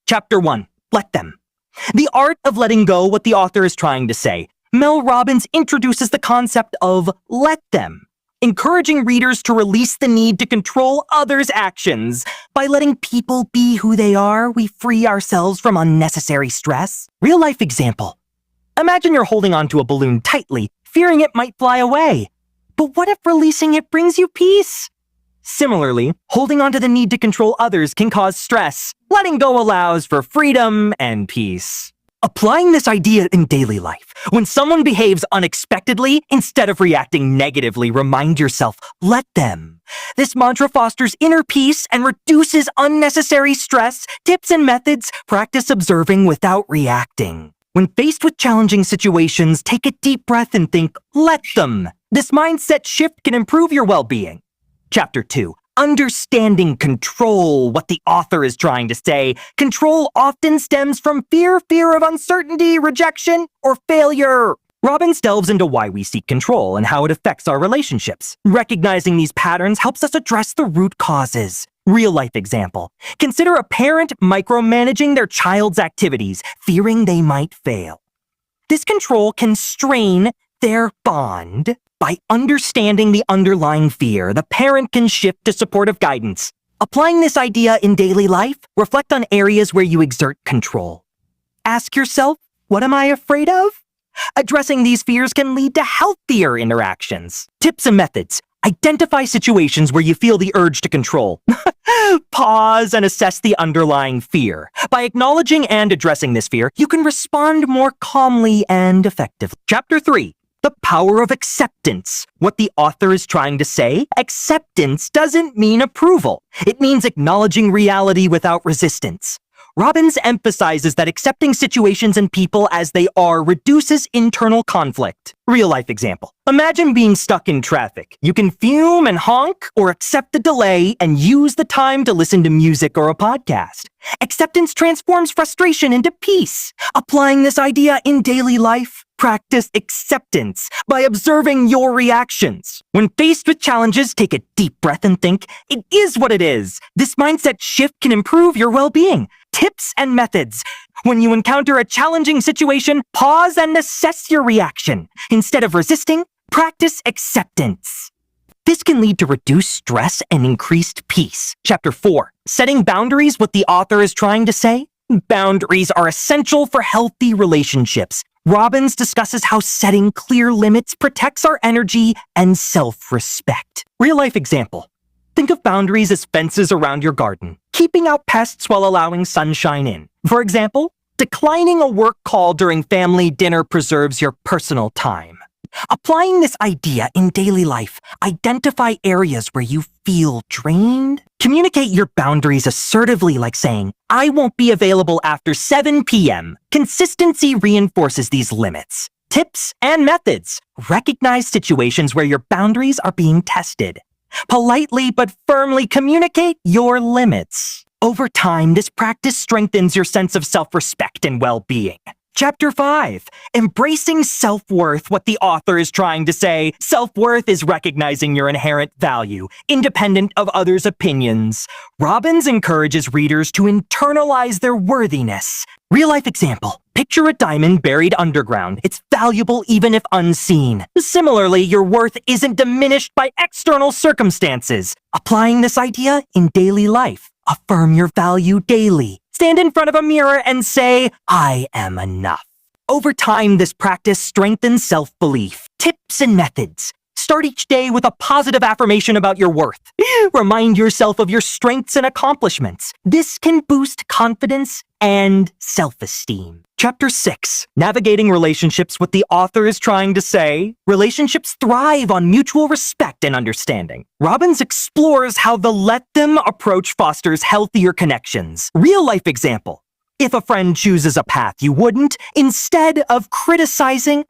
Chapter 1. Let Them. The art of letting go what the author is trying to say. Mel Robbins introduces the concept of let them, encouraging readers to release the need to control others' actions. By letting people be who they are, we free ourselves from unnecessary stress. Real-life example. Imagine you're holding onto a balloon tightly, fearing it might fly away. But what if releasing it brings you peace? Similarly, holding onto the need to control others can cause stress. Letting go allows for freedom and peace. Applying this idea in daily life, when someone behaves unexpectedly, instead of reacting negatively, remind yourself, let them. This mantra fosters inner peace and reduces unnecessary stress. Tips and methods: practice observing without reacting. When faced with challenging situations, take a deep breath and think, let them. This mindset shift can improve your well-being. Chapter 2. Understanding control, what the author is trying to say. Control often stems from fear of uncertainty, rejection, or failure. Robbins delves into why we seek control and how it affects our relationships. Recognizing these patterns helps us address the root causes. Real-life example. Consider a parent micromanaging their child's activities, fearing they might fail. This control can strain their bond. By understanding the underlying fear, the parent can shift to supportive guidance. Applying this idea in daily life, reflect on areas where you exert control. Ask yourself, what am I afraid of? Addressing these fears can lead to healthier interactions. Tips and methods. Identify situations where you feel the urge to control. Pause and assess the underlying fear. By acknowledging and addressing this fear, you can respond more calmly and effectively. Chapter 3. The power of acceptance. What the author is trying to say, acceptance doesn't mean approval. It means acknowledging reality without resistance. Robbins emphasizes that accepting situations and people as they are reduces internal conflict. Real-life example. Imagine being stuck in traffic. You can fume and honk, or accept the delay and use the time to listen to music or a podcast. Acceptance transforms frustration into peace. Applying this idea in daily life, practice acceptance by observing your reactions. When faced with challenges, take a deep breath and think, it is what it is. This mindset shift can improve your well-being. Tips and methods. When you encounter a challenging situation, pause and assess your reaction. Instead of resisting, practice acceptance. This can lead to reduced stress and increased peace. Chapter 4. Setting boundaries, what the author is trying to say. Boundaries are essential for healthy relationships. Robbins discusses how setting clear limits protects our energy and self-respect. Real-life example. Think of boundaries as fences around your garden, keeping out pests while allowing sunshine in. For example, declining a work call during family dinner preserves your personal time. Applying this idea in daily life, identify areas where you feel drained. Communicate your boundaries assertively, like saying, I won't be available after 7 p.m. Consistency reinforces these limits. Tips and methods. Recognize situations where your boundaries are being tested. Politely but firmly communicate your limits. Over time, this practice strengthens your sense of self-respect and well-being. Chapter 5. Embracing self-worth, what the author is trying to say. Self-worth is recognizing your inherent value, independent of others' opinions. Robbins encourages readers to internalize their worthiness. Real-life example. Picture a diamond buried underground. It's valuable even if unseen. Similarly, your worth isn't diminished by external circumstances. Applying this idea in daily life. Affirm your value daily. Stand in front of a mirror and say, I am enough. Over time, this practice strengthens self-belief. Tips and methods. Start each day with a positive affirmation about your worth. Remind yourself of your strengths and accomplishments. This can boost confidence and self-esteem. Chapter 6. Navigating relationships, what the author is trying to say. Relationships thrive on mutual respect and understanding. Robbins explores how the let them approach fosters healthier connections. Real-life example. If a friend chooses a path you wouldn't, instead of criticizing,